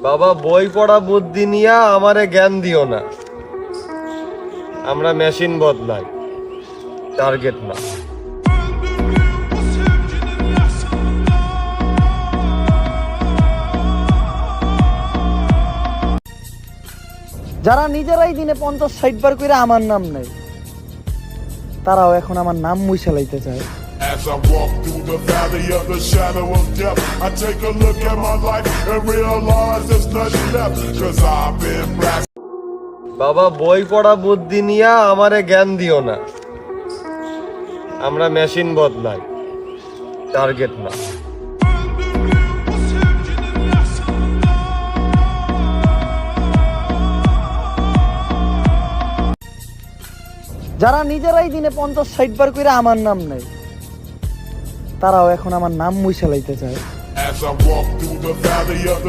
বাবা বই পড়া বুদ্ধি নিয়া আমারে জ্ঞান দিও না। আমরা মেশিন বদলাই, টার্গেট না। যারা নিজেরাই দিনে 50-60 বার করে আমার নাম নেয়, তারাও এখন আমার নাম মুছে লাইতে চায়। As I walk through the valley of the shadow of death, I take a look at my life and realize there's nothing left, 'cause I've been blasted. বাবা বই পড়া বুদ্ধি নিয়া আমারে জ্ঞান দিও না। আমরা মেশিন বদলাই, টার্গেট না। যারা নিজেরাই দিনে 50-60 বার করে আমার নাম নেয়, তারাও এখন আমার নাম মুছে লাইতে চায়। As I walk through the valley of the